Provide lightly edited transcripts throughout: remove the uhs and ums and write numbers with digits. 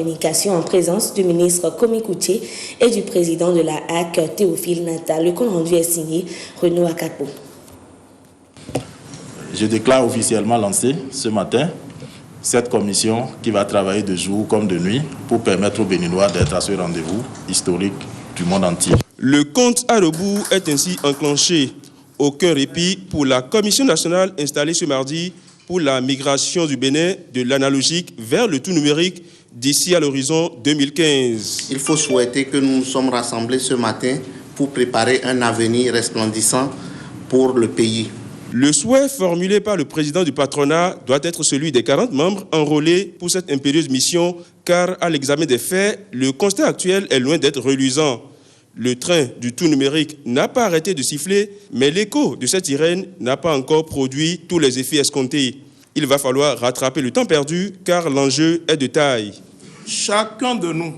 Communication en présence du ministre Komi Koutié et du président de la HAC, Théophile Nata. Le compte rendu est signé Renaud Akakpo. Je déclare officiellement lancée ce matin cette commission qui va travailler de jour comme de nuit pour permettre aux Béninois d'être à ce rendez-vous historique du monde entier. Le compte à rebours est ainsi enclenché. Aucun répit pour la Commission nationale installée ce mardi pour la migration du Bénin de l'analogique vers le tout numérique d'ici à l'horizon 2015. Il faut souhaiter que nous nous sommes rassemblés ce matin pour préparer un avenir resplendissant pour le pays. Le souhait formulé par le président du patronat doit être celui des 40 membres enrôlés pour cette impérieuse mission, car à l'examen des faits, le constat actuel est loin d'être reluisant. Le train du tout numérique n'a pas arrêté de siffler, mais l'écho de cette sirène n'a pas encore produit tous les effets escomptés. Il va falloir rattraper le temps perdu, car l'enjeu est de taille. Chacun de nous,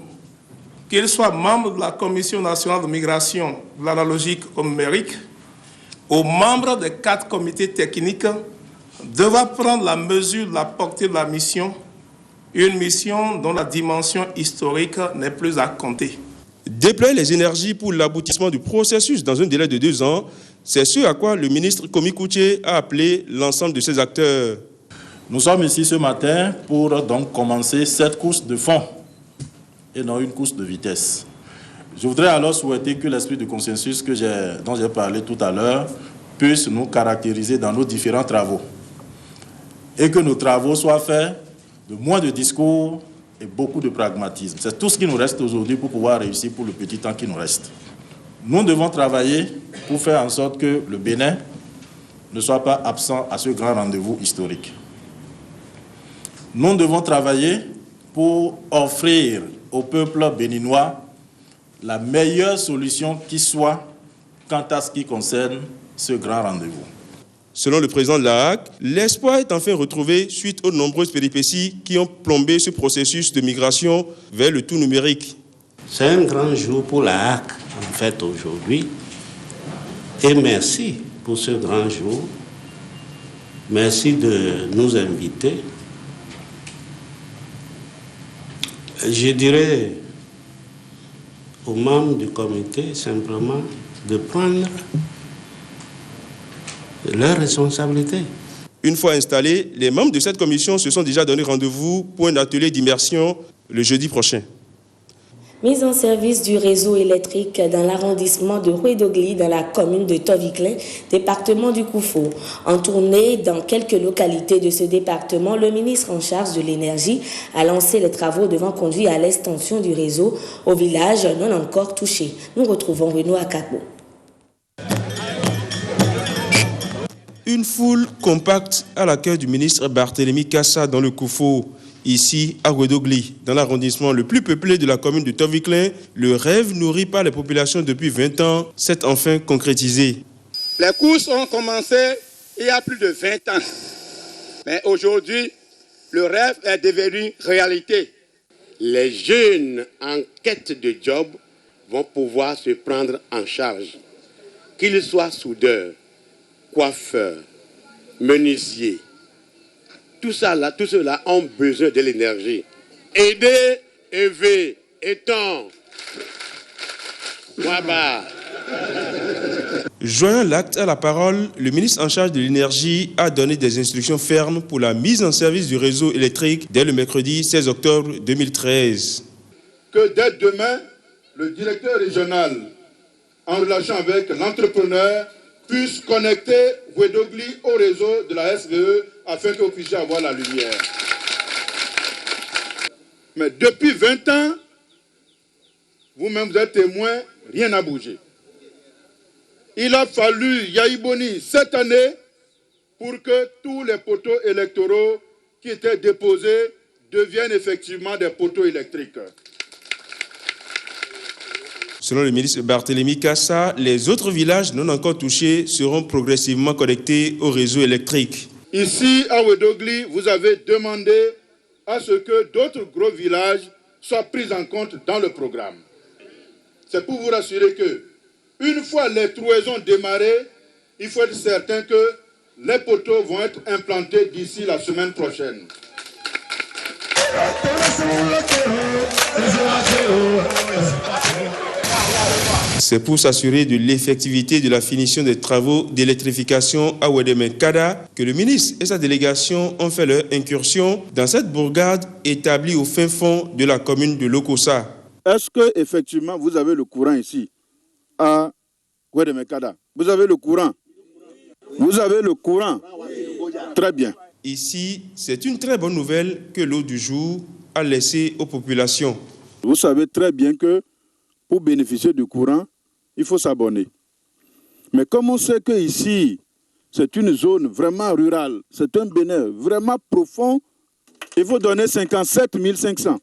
qu'il soit membre de la Commission nationale de migration, de l'analogique au numérique, ou membre des 4 comités techniques, devra prendre la mesure de la portée de la mission, une mission dont la dimension historique n'est plus à compter. Déployer les énergies pour l'aboutissement du processus dans un délai de 2 ans, c'est ce à quoi le ministre Komi Koutié a appelé l'ensemble de ses acteurs. Nous sommes ici ce matin pour donc commencer cette course de fond et non une course de vitesse. Je voudrais alors souhaiter que l'esprit de consensus dont j'ai parlé tout à l'heure puisse nous caractériser dans nos différents travaux et que nos travaux soient faits de moins de discours et beaucoup de pragmatisme. C'est tout ce qui nous reste aujourd'hui pour pouvoir réussir pour le petit temps qui nous reste. Nous devons travailler pour faire en sorte que le Bénin ne soit pas absent à ce grand rendez-vous historique. Nous devons travailler pour offrir au peuple béninois la meilleure solution qui soit quant à ce qui concerne ce grand rendez-vous. Selon le président de la HAC, l'espoir est enfin retrouvé suite aux nombreuses péripéties qui ont plombé ce processus de migration vers le tout numérique. C'est un grand jour pour la HAC, en fait, aujourd'hui. Et merci pour ce grand jour. Merci de nous inviter. Je dirais aux membres du comité simplement de prendre leurs responsabilités. Une fois installés, les membres de cette commission se sont déjà donné rendez-vous pour un atelier d'immersion le jeudi prochain. Mise en service du réseau électrique dans l'arrondissement de Ouédogli, dans la commune de Toviklen, département du Koufo. En tournée dans quelques localités de ce département, le ministre en charge de l'énergie a lancé les travaux devant conduire à l'extension du réseau au village non encore touché. Nous retrouvons Renaud Akakpo. Une foule compacte à l'accueil du ministre Barthélémy Kassa dans le Koufo. Ici, à Ouédogli, dans l'arrondissement le plus peuplé de la commune de Toviklen, le rêve nourri par les populations depuis 20 ans s'est enfin concrétisé. Les courses ont commencé il y a plus de 20 ans. Mais aujourd'hui, le rêve est devenu réalité. Les jeunes en quête de job vont pouvoir se prendre en charge. Qu'ils soient soudeurs, coiffeurs, menuisiers. Tout cela ont besoin de l'énergie. Aider, élever, étendre. Waba. Joignant l'acte à la parole, le ministre en charge de l'énergie a donné des instructions fermes pour la mise en service du réseau électrique dès le mercredi 16 octobre 2013. Que dès demain, le directeur régional, en relation avec l'entrepreneur, puisse connecter Ouédogli au réseau de la SVE afin que vous puissiez avoir la lumière. Mais depuis 20 ans, vous-même vous êtes témoin, rien n'a bougé. Il a fallu Yaïboni cette année pour que tous les poteaux électoraux qui étaient déposés deviennent effectivement des poteaux électriques. Selon le ministre Barthélémy Kassa, les autres villages non encore touchés seront progressivement connectés au réseau électrique. Ici, à Ouédogli, vous avez demandé à ce que d'autres gros villages soient pris en compte dans le programme. C'est pour vous rassurer que, une fois les trouaisons démarrées, il faut être certain que les poteaux vont être implantés d'ici la semaine prochaine. C'est pour s'assurer de l'effectivité de la finition des travaux d'électrification à Ouédémé-Kada que le ministre et sa délégation ont fait leur incursion dans cette bourgade établie au fin fond de la commune de Lokossa. Est-ce que effectivement vous avez le courant ici à Ouédémé-Kada? Vous avez le courant? Vous avez le courant? Très bien. Ici, c'est une très bonne nouvelle que l'eau du jour a laissé aux populations. Vous savez très bien que pour bénéficier du courant, il faut s'abonner. Mais comme on sait que ici, c'est une zone vraiment rurale, c'est un Bénin vraiment profond, il faut donner 57 500.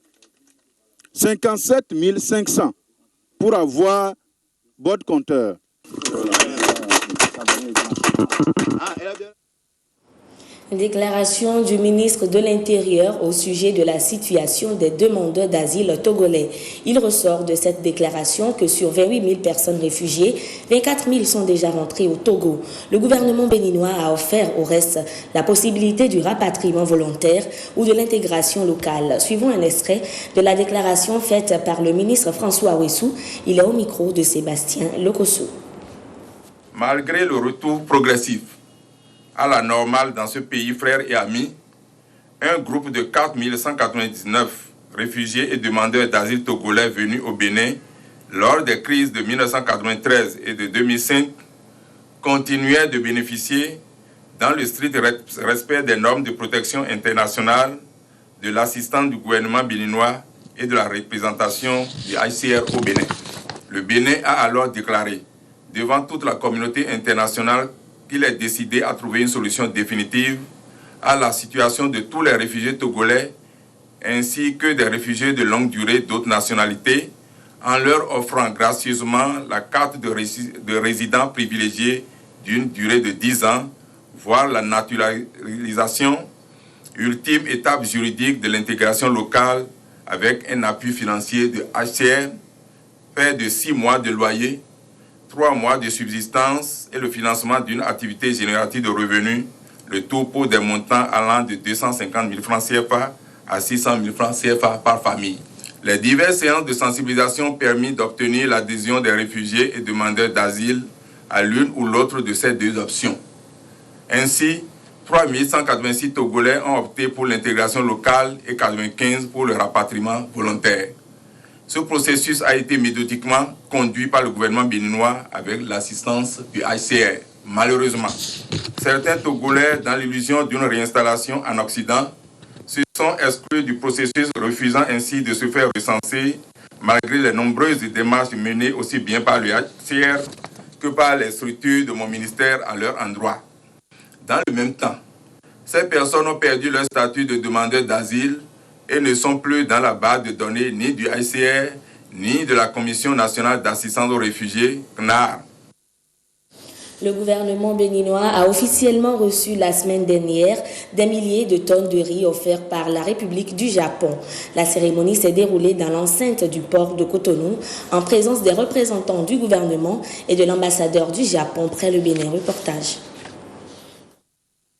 57 500 pour avoir votre compteur. Déclaration du ministre de l'Intérieur au sujet de la situation des demandeurs d'asile togolais. Il ressort de cette déclaration que sur 28 000 personnes réfugiées, 24 000 sont déjà rentrées au Togo. Le gouvernement béninois a offert au reste la possibilité du rapatriement volontaire ou de l'intégration locale. Suivant un extrait de la déclaration faite par le ministre François Ouessou, il est au micro de Sébastien Lokosso. Malgré le retour progressif à la normale dans ce pays frère et ami, un groupe de 4 199 réfugiés et demandeurs d'asile togolais venus au Bénin lors des crises de 1993 et de 2005 continuait de bénéficier, dans le strict respect des normes de protection internationale, de l'assistance du gouvernement béninois et de la représentation du HCR au Bénin. Le Bénin a alors déclaré devant toute la communauté internationale qu'il est décidé à trouver une solution définitive à la situation de tous les réfugiés togolais ainsi que des réfugiés de longue durée d'autres nationalités en leur offrant gracieusement la carte de résident privilégié d'une durée de 10 ans, voire la naturalisation, ultime étape juridique de l'intégration locale avec un appui financier de HCR, paie de 6 mois de loyer, 3 mois de subsistance et le financement d'une activité génératrice de revenus, le tout pour des montants allant de 250 000 francs CFA à 600 000 francs CFA par famille. Les diverses séances de sensibilisation ont permis d'obtenir l'adhésion des réfugiés et demandeurs d'asile à l'une ou l'autre de ces deux options. Ainsi, 3 186 Togolais ont opté pour l'intégration locale et 95 pour le rapatriement volontaire. Ce processus a été méthodiquement conduit par le gouvernement béninois avec l'assistance du HCR. Malheureusement, certains Togolais, dans l'illusion d'une réinstallation en Occident, se sont exclus du processus, refusant ainsi de se faire recenser, malgré les nombreuses démarches menées aussi bien par le HCR que par les structures de mon ministère à leur endroit. Dans le même temps, ces personnes ont perdu leur statut de demandeur d'asile et ne sont plus dans la base de données ni du HCR, ni de la Commission nationale d'assistance aux réfugiés, CNAR. Le gouvernement béninois a officiellement reçu la semaine dernière des milliers de tonnes de riz offerts par la République du Japon. La cérémonie s'est déroulée dans l'enceinte du port de Cotonou en présence des représentants du gouvernement et de l'ambassadeur du Japon près le Bénin. Reportage.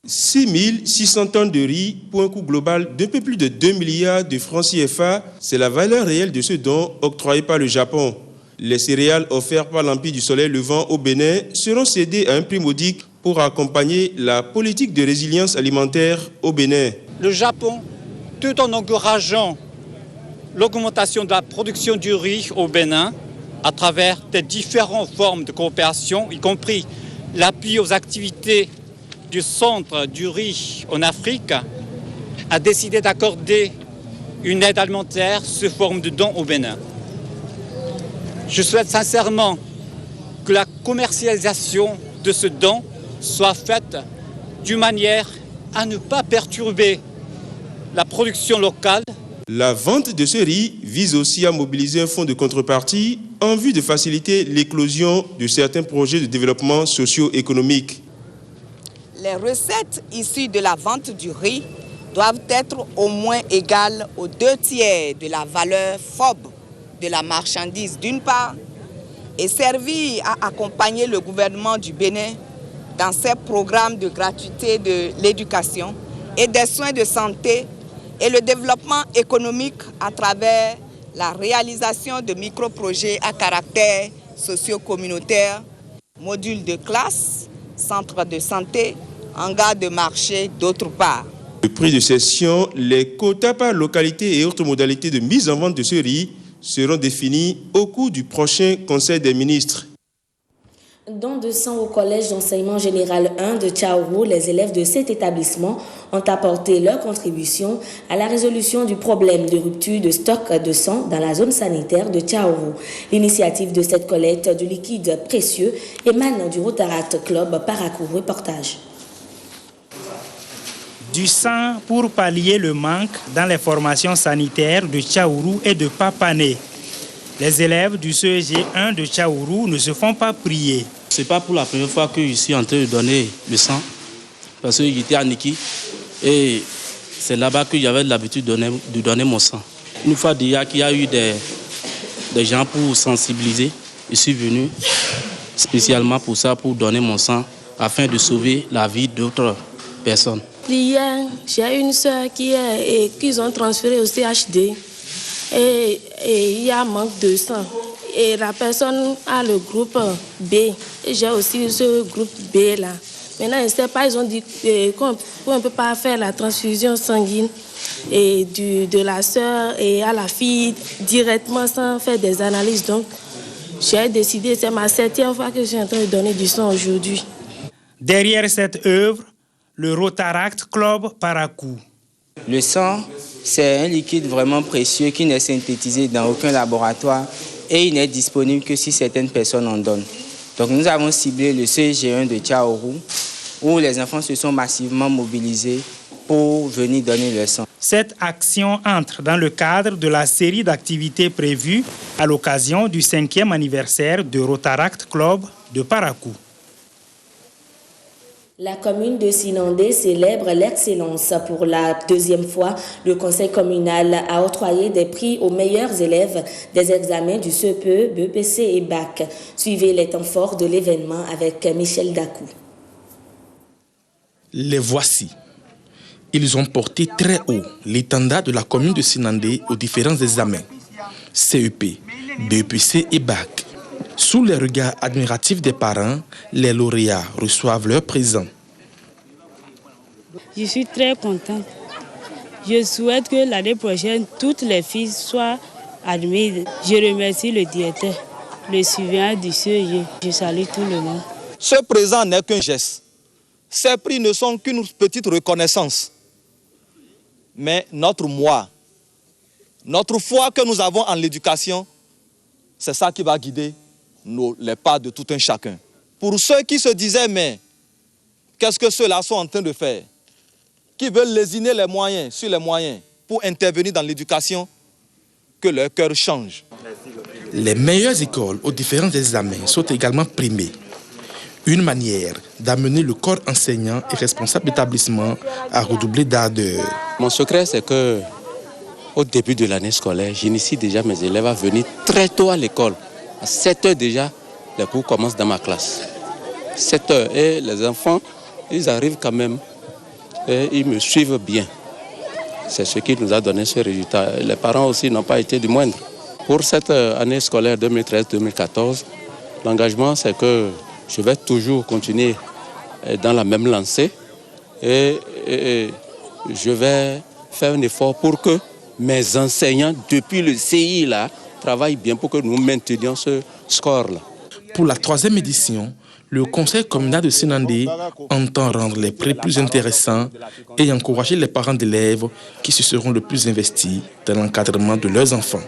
6 600 tonnes de riz pour un coût global d'un peu plus de 2 milliards de francs CFA, c'est la valeur réelle de ce don octroyé par le Japon. Les céréales offertes par l'Empire du Soleil Levant au Bénin seront cédées à un prix modique pour accompagner la politique de résilience alimentaire au Bénin. Le Japon, tout en encourageant l'augmentation de la production du riz au Bénin à travers des différentes formes de coopération, y compris l'appui aux activités du centre du riz en Afrique, a décidé d'accorder une aide alimentaire sous forme de don au Bénin. Je souhaite sincèrement que la commercialisation de ce don soit faite d'une manière à ne pas perturber la production locale. La vente de ce riz vise aussi à mobiliser un fonds de contrepartie en vue de faciliter l'éclosion de certains projets de développement socio-économique. Les recettes issues de la vente du riz doivent être au moins égales aux 2/3 de la valeur FOB de la marchandise d'une part et servir à accompagner le gouvernement du Bénin dans ses programmes de gratuité de l'éducation et des soins de santé et le développement économique à travers la réalisation de micro-projets à caractère socio-communautaire, module de classe, centre de santé, hangar de marché d'autre part. Le prix de cession, les quotas par localité et autres modalités de mise en vente de ce riz seront définis au cours du prochain Conseil des ministres. Don de sang au Collège d'enseignement général 1 de Tchaourou, les élèves de cet établissement ont apporté leur contribution à la résolution du problème de rupture de stock de sang dans la zone sanitaire de Tchaourou. L'initiative de cette collecte de liquide précieux émane du Rotaract Club Parakou. Reportage. Du sang pour pallier le manque dans les formations sanitaires de Tchaourou et de Papané. Les élèves du CEG 1 de Tchaourou ne se font pas prier. Ce n'est pas pour la première fois que je suis en train de donner le sang, parce que j'étais à Niki et c'est là-bas que j'avais l'habitude de donner mon sang. Une fois déjà qu'il y a eu des gens pour sensibiliser, je suis venu spécialement pour ça, pour donner mon sang, afin de sauver la vie d'autres personnes. Hier, j'ai une soeur qu'ils ont transférée au CHD et il y a manque de sang. Et la personne a le groupe B. Et j'ai aussi ce groupe B là. Maintenant, je ne sais pas, ils ont dit qu'on ne peut pas faire la transfusion sanguine et de la soeur et à la fille directement sans faire des analyses. Donc, j'ai décidé, c'est ma 7e fois que je suis en train de donner du sang aujourd'hui. Derrière cette œuvre, le Rotaract Club Parakou. Le sang, c'est un liquide vraiment précieux qui n'est synthétisé dans aucun laboratoire et il n'est disponible que si certaines personnes en donnent. Donc nous avons ciblé le CEG1 de Tchaourou où les enfants se sont massivement mobilisés pour venir donner le sang. Cette action entre dans le cadre de la série d'activités prévues à l'occasion du 5e anniversaire de Rotaract Club de Parakou. La commune de Sinandé célèbre l'excellence. Pour la 2e fois, le conseil communal a octroyé des prix aux meilleurs élèves des examens du CPE, BEPC et BAC. Suivez les temps forts de l'événement avec Michel Dakou. Les voici. Ils ont porté très haut l'étendard de la commune de Sinandé aux différents examens, CEP, BEPC et BAC. Sous les regards admiratifs des parents, les lauréats reçoivent leur présent. Je suis très contente. Je souhaite que l'année prochaine, toutes les filles soient admises. Je remercie le directeur, le suivant du CEG. Je salue tout le monde. Ce présent n'est qu'un geste. Ces prix ne sont qu'une petite reconnaissance. Mais notre moi, notre foi que nous avons en l'éducation, c'est ça qui va guider les pas de tout un chacun. Pour ceux qui se disaient, mais qu'est-ce que ceux-là sont en train de faire? Qui veulent lésiner les moyens sur les moyens pour intervenir dans l'éducation, que leur cœur change. Les meilleures écoles aux différents examens sont également primées. Une manière d'amener le corps enseignant et responsable d'établissement à redoubler d'ardeur. Mon secret, c'est que au début de l'année scolaire, j'initie déjà mes élèves à venir très tôt à l'école. À 7 heures déjà, les cours commencent dans ma classe. 7 heures. Et les enfants, ils arrivent quand même. Et ils me suivent bien. C'est ce qui nous a donné ce résultat. Les parents aussi n'ont pas été du moindre. Pour cette année scolaire 2013-2014, l'engagement, c'est que je vais toujours continuer dans la même lancée. Et je vais faire un effort pour que mes enseignants, depuis le CI, là, travaillent bien pour que nous maintenions ce score-là. Pour la 3e édition, le conseil communal de Sinandé entend rendre les prix plus intéressants et encourager les parents d'élèves qui se seront le plus investis dans l'encadrement de leurs enfants.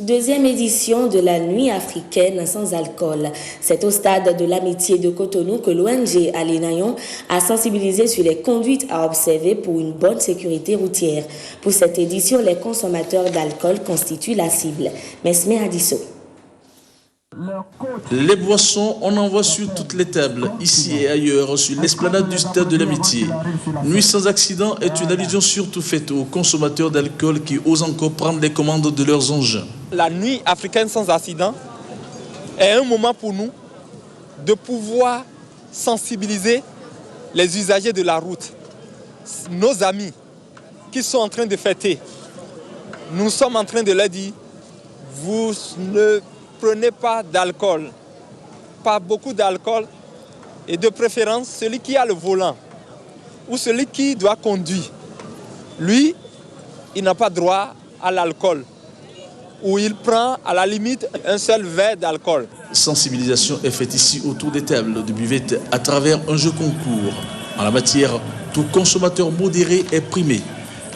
2e édition de la Nuit africaine sans alcool. C'est au stade de l'amitié de Cotonou que l'ONG Alénayon a sensibilisé sur les conduites à observer pour une bonne sécurité routière. Pour cette édition, les consommateurs d'alcool constituent la cible. Mesme Adisso. Les boissons, on en voit sur toutes les tables, ici et ailleurs, sur l'esplanade du stade de l'Amitié. Nuit sans accident est une allusion surtout faite aux consommateurs d'alcool qui osent encore prendre les commandes de leurs engins. La Nuit africaine sans accident est un moment pour nous de pouvoir sensibiliser les usagers de la route, nos amis qui sont en train de fêter. Nous sommes en train de leur dire, vous ne prenez pas d'alcool, pas beaucoup d'alcool, et de préférence celui qui a le volant ou celui qui doit conduire. Lui, il n'a pas droit à l'alcool, ou il prend à la limite un seul verre d'alcool. Sensibilisation est faite ici autour des tables de buvette à travers un jeu concours. En la matière, tout consommateur modéré est primé.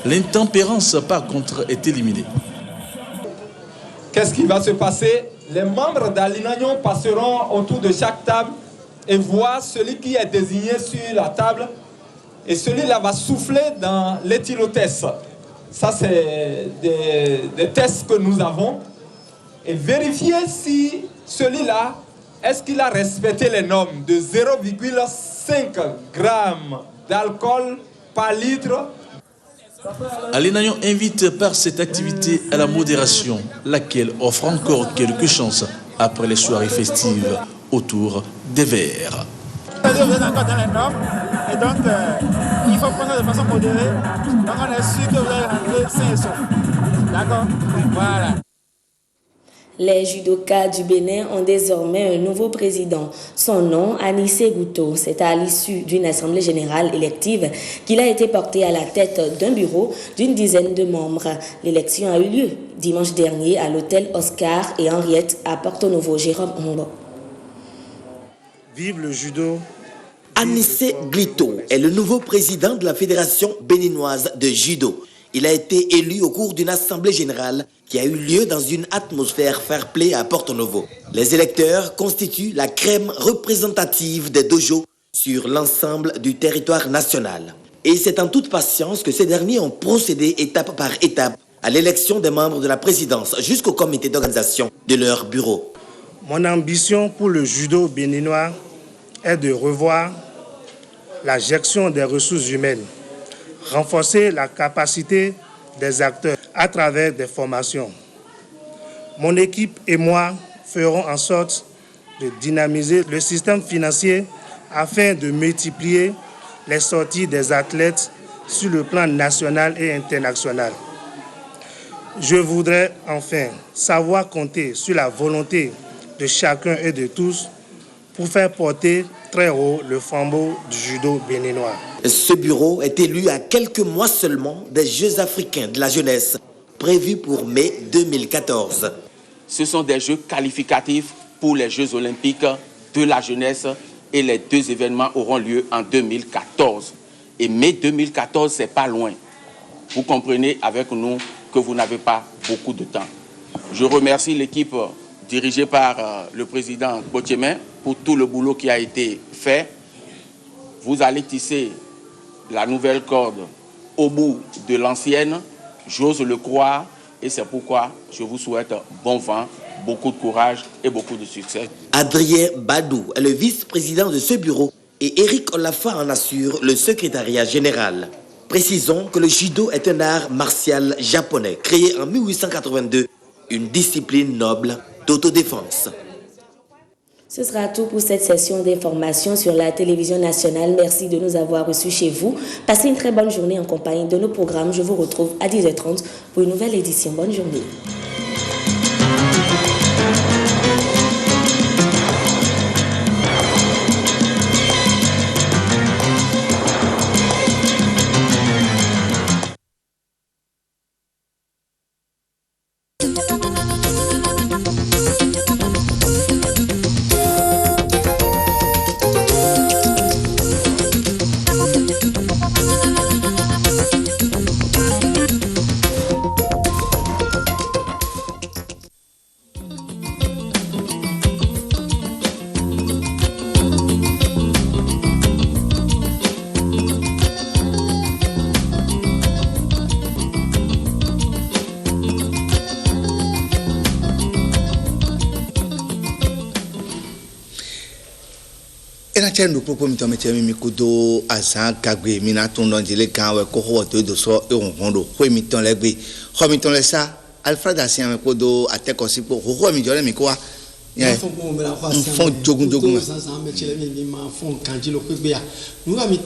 L'intempérance, par contre, est éliminée. Qu'est-ce qui va se passer? Les membres d'Alinagnon passeront autour de chaque table et voir celui qui est désigné sur la table. Et celui-là va souffler dans l'éthylotest. Ça, c'est des tests que nous avons. Et vérifier si celui-là, est-ce qu'il a respecté les normes de 0,5 grammes d'alcool par litre. Alénayon invite par cette activité à la modération, laquelle offre encore quelques chances après les soirées festives autour des verres. Vous êtes encore dans les normes et donc il faut prendre de façon modérée. Donc on est sûr que vous allez rentrer sain et sauf. D'accord? Voilà. Les judokas du Bénin ont désormais un nouveau président. Son nom, Anissé Gouto. C'est à l'issue d'une assemblée générale élective qu'il a été porté à la tête d'un bureau d'une dizaine de membres. L'élection a eu lieu dimanche dernier à l'hôtel Oscar et Henriette à Porto Novo. Jérôme Ombo. Vive le judo. Anissé Gouto est le nouveau président de la Fédération béninoise de judo. Il a été élu au cours d'une assemblée générale qui a eu lieu dans une atmosphère fair-play à Porto Novo. Les électeurs constituent la crème représentative des dojos sur l'ensemble du territoire national. Et c'est en toute patience que ces derniers ont procédé étape par étape à l'élection des membres de la présidence jusqu'au comité d'organisation de leur bureau. Mon ambition pour le judo béninois est de revoir la gestion des ressources humaines, renforcer la capacité des acteurs à travers des formations. Mon équipe et moi ferons en sorte de dynamiser le système financier afin de multiplier les sorties des athlètes sur le plan national et international. Je voudrais enfin savoir compter sur la volonté de chacun et de tous pour faire porter très haut le flambeau du judo béninois. Ce bureau est élu à quelques mois seulement des Jeux africains de la jeunesse, prévus pour mai 2014. Ce sont des Jeux qualificatifs pour les Jeux olympiques de la jeunesse et les deux événements auront lieu en 2014. Et mai 2014, c'est pas loin. Vous comprenez avec nous que vous n'avez pas beaucoup de temps. Je remercie l'équipe dirigée par le président Bochemin pour tout le boulot qui a été fait. Vous allez tisser la nouvelle corde au bout de l'ancienne, j'ose le croire, et c'est pourquoi je vous souhaite bon vent, beaucoup de courage et beaucoup de succès. Adrien Badou est le vice-président de ce bureau et Eric Olafa en assure le secrétariat général. Précisons que le judo est un art martial japonais créé en 1882, une discipline noble d'autodéfense. Ce sera tout pour cette session d'information sur la télévision nationale. Merci de nous avoir reçus chez vous. Passez une très bonne journée en compagnie de nos programmes. Je vous retrouve à 10h30 pour une nouvelle édition. Bonne journée. Tiens, nous proposons de mettre Mikodo à Saint-Gagwe, Minaton dans les camps, Cohorte de soi et on rondo, Humiton Legui, Humiton Lessa, Alfred Assien Mikodo, à Tecosi pour Humiton Mikoa. Font Jogun. Font Candilo Kubia. Nous avons mis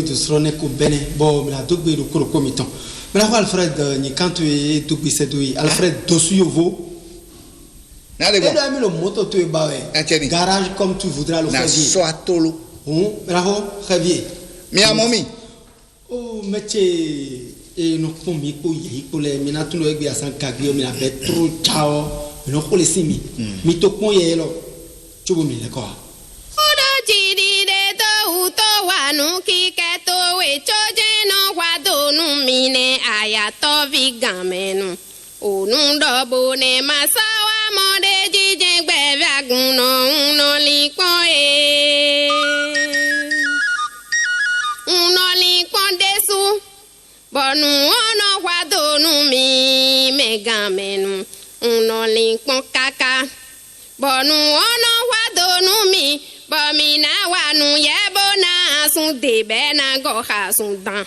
de Srone Kubene, bon, la Dugbe de Kurokomiton. Mais Alfred, ni quand tu es Dubisedoui, Alfred Dosuyovo. Et là, le moto tu es barré. Garage comme tu voudras le faire. Soit tolo. Bravo, très bien. Mais à mon oh, mais et nous pouvons pour les minato nous avec bien sans cagio, mais la bête trop ciao. Nous pour les simi. Mais tout point y est là. Tu veux me le quoi? Bone masawa mode jije gbe aguno uno likon uno likon desu bonu ono wadonu mi megamenu uno likon kaka bonu ono wadonu mi bomina wanu yebona sun debe na go ha sun dan.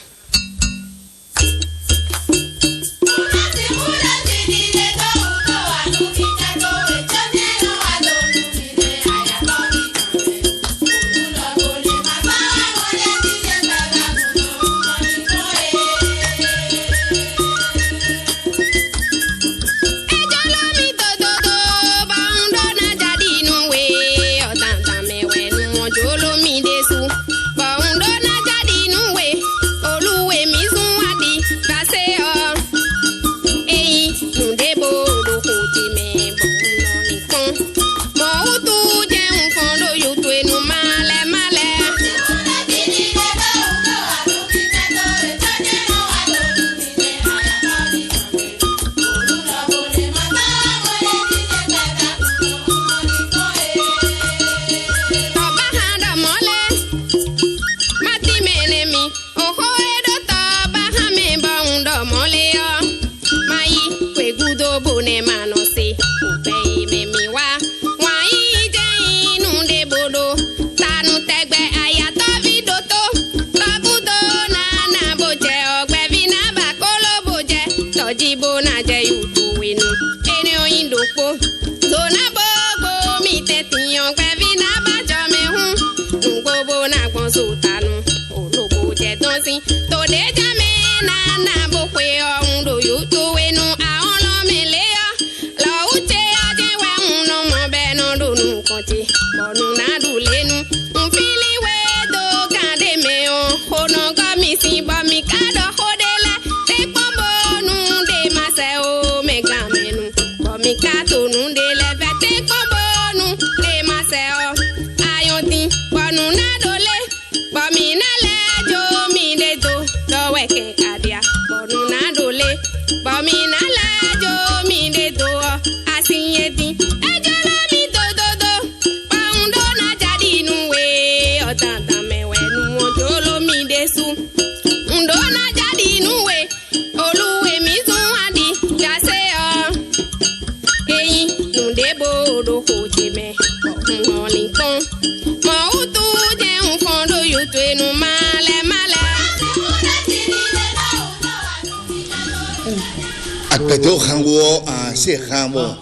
Betul kan gua si kamu.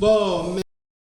Bon.